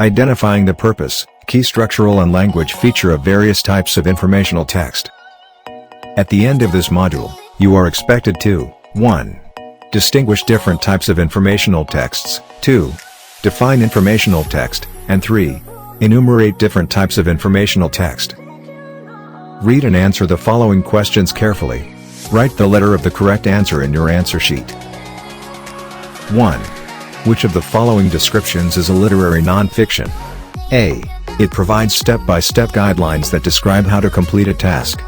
Identifying the purpose, key structural and language feature of various types of informational text. At the end of this module, you are expected to 1. Distinguish different types of informational texts, 2. Define informational text, and 3. Enumerate different types of informational text. Read and answer the following questions carefully. Write the letter of the correct answer in your answer sheet. 1. Which of the following descriptions is a literary nonfiction? A. It provides step-by-step guidelines that describe how to complete a task.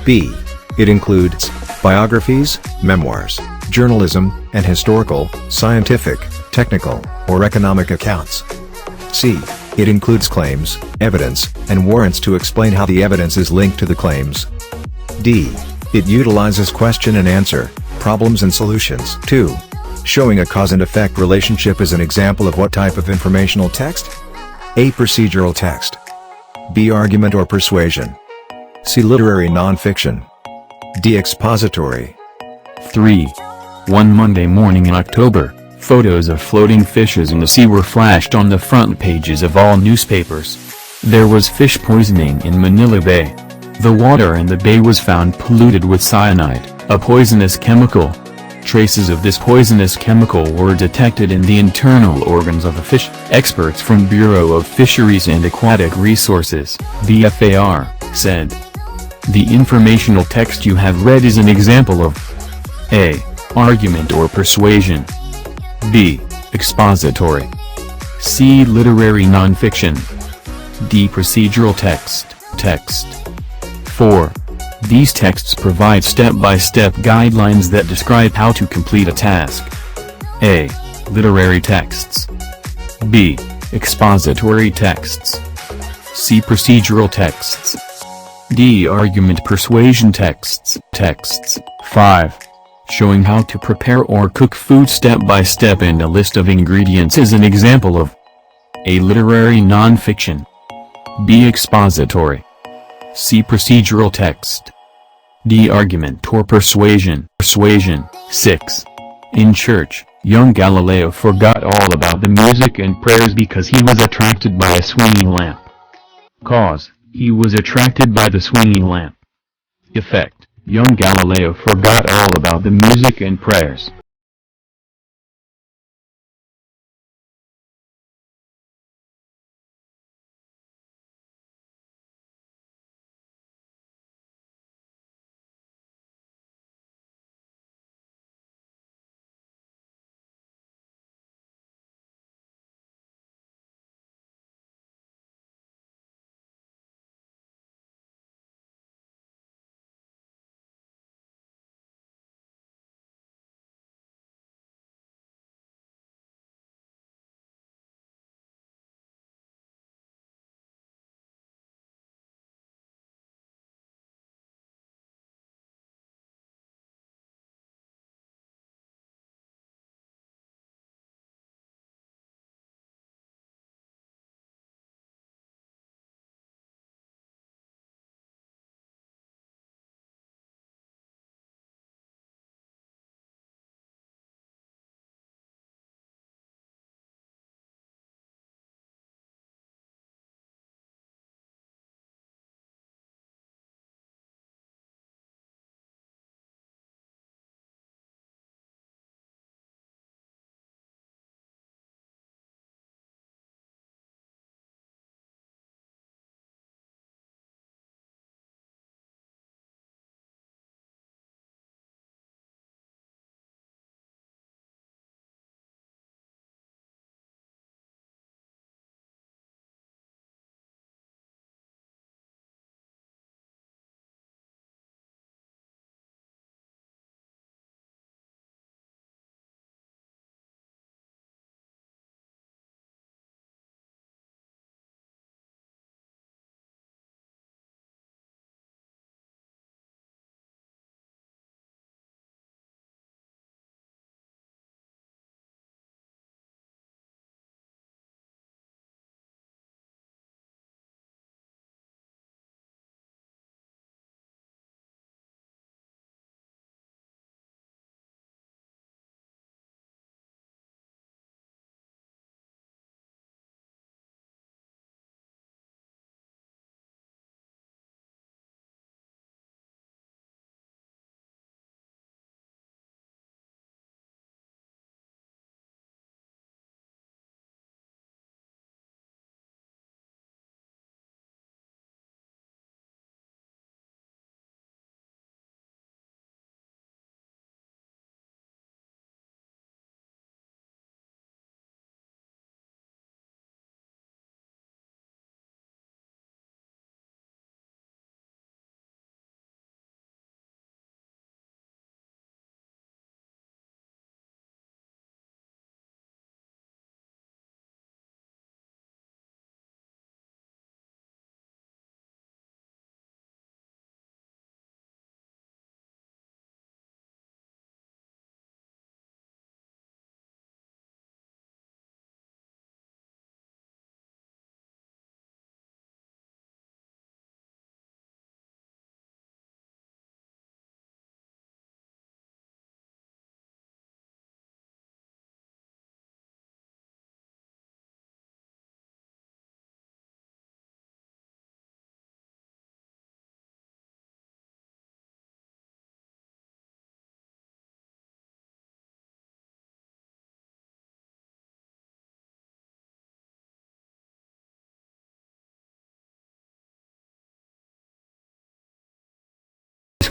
B. It includes biographies, memoirs, journalism, and historical, scientific, technical, or economic accounts. C. It includes claims, evidence, and warrants to explain how the evidence is linked to the claims. D. It utilizes question and answer, problems and solutions. 2. Showing a cause and effect relationship is an example of what type of informational text? A. Procedural text. B. Argument or persuasion. C. Literary nonfiction. D. Expository. 3. One Monday morning in October, photos of floating fishes in the sea were flashed on the front pages of all newspapers. There was fish poisoning in Manila Bay. The water in the bay was found polluted with cyanide, a poisonous chemical. Traces of this poisonous chemical were detected in the internal organs of the fish. Experts from Bureau of Fisheries and Aquatic Resources, BFAR, said. The informational text you have read is an example of A. Argument or persuasion. B. Expository. C. Literary nonfiction. D. Procedural text. 4. These texts provide step-by-step guidelines that describe how to complete a task. A. Literary texts. B. Expository texts. C. Procedural texts. D. Argument persuasion texts. 5. Showing how to prepare or cook food step-by-step and a list of ingredients is an example of A. Literary nonfiction. B. Expository. C. Procedural text. D. Argument or persuasion. 6. In church, young Galileo forgot all about the music and prayers because he was attracted by a swinging lamp. Cause: he was attracted by the swinging lamp. Effect: young Galileo forgot all about the music and prayers.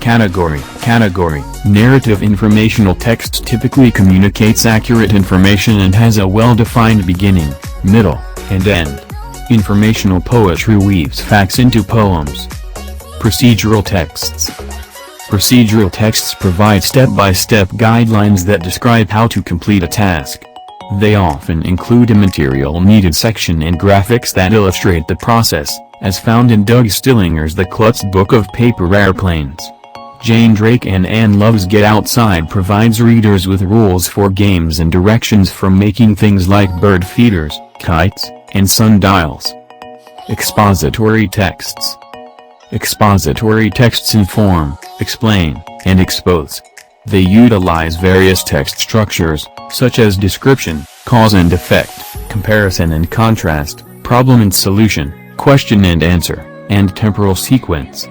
Category. Narrative informational text typically communicates accurate information and has a well-defined beginning, middle, and end. Informational poetry weaves facts into poems. Procedural texts. Procedural texts provide step-by-step guidelines that describe how to complete a task. They often include a material-needed section and graphics that illustrate the process, as found in Doug Stillinger's The Klutz Book of Paper Airplanes. Jane Drake and Anne Love's Get Outside provides readers with rules for games and directions for making things like bird feeders, kites, and sundials. Expository texts. Expository texts inform, explain, and expose. They utilize various text structures, such as description, cause and effect, comparison and contrast, problem and solution, question and answer, and temporal sequence.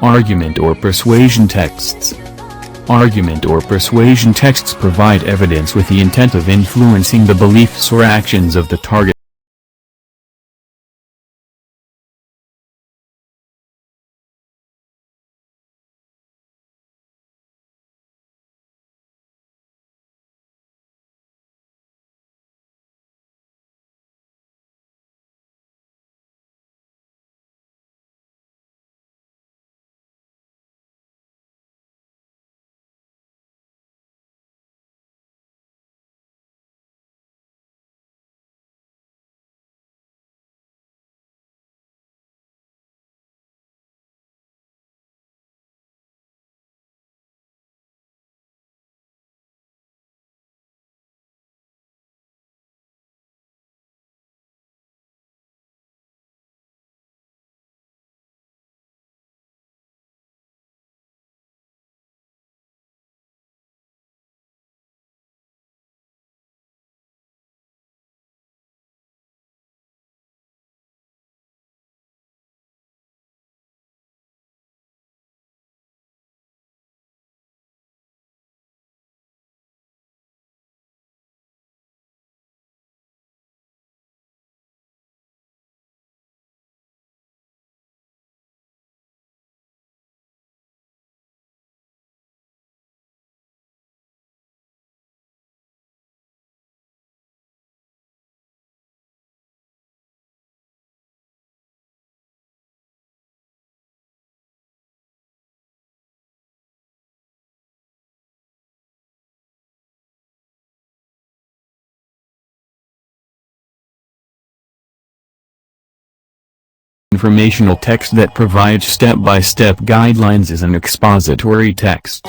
Argument or persuasion texts. Argument or persuasion texts provide evidence with the intent of influencing the beliefs or actions of the target. Informational text that provides step-by-step guidelines is an expository text.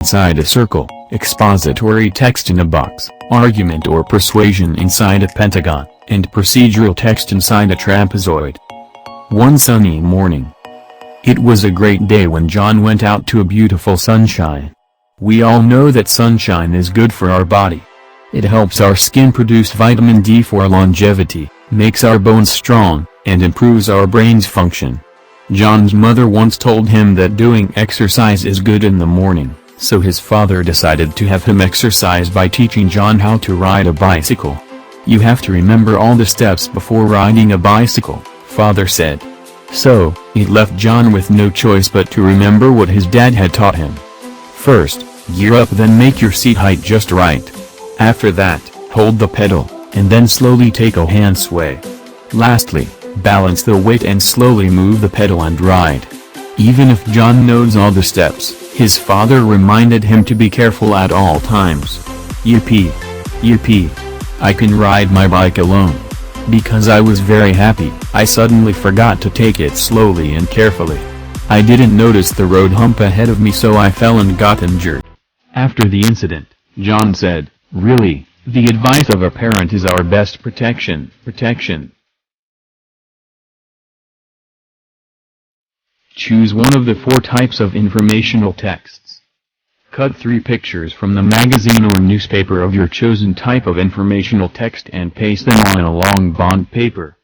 inside a circle, expository text in a box, argument or persuasion inside a pentagon, and procedural text inside a trapezoid. One sunny morning. It was a great day when John went out to a beautiful sunshine. We all know that sunshine is good for our body. It helps our skin produce vitamin D for longevity, makes our bones strong, and improves our brain's function. John's mother once told him that doing exercise is good in the morning, so his father decided to have him exercise by teaching John how to ride a bicycle. You have to remember all the steps before riding a bicycle, father said. So, it left John with no choice but to remember what his dad had taught him. First, gear up, then make your seat height just right. After that, hold the pedal, and then slowly take a hand sway. Lastly, balance the weight and slowly move the pedal and ride. Even if John knows all the steps, his father reminded him to be careful at all times. Yippee! Yippee! I can ride my bike alone. Because I was very happy, I suddenly forgot to take it slowly and carefully. I didn't notice the road hump ahead of me, so I fell and got injured. After the incident, John said, "Really, the advice of a parent is our best protection." Choose one of the 4 types of informational texts. Cut 3 pictures from the magazine or newspaper of your chosen type of informational text and paste them on a long bond paper.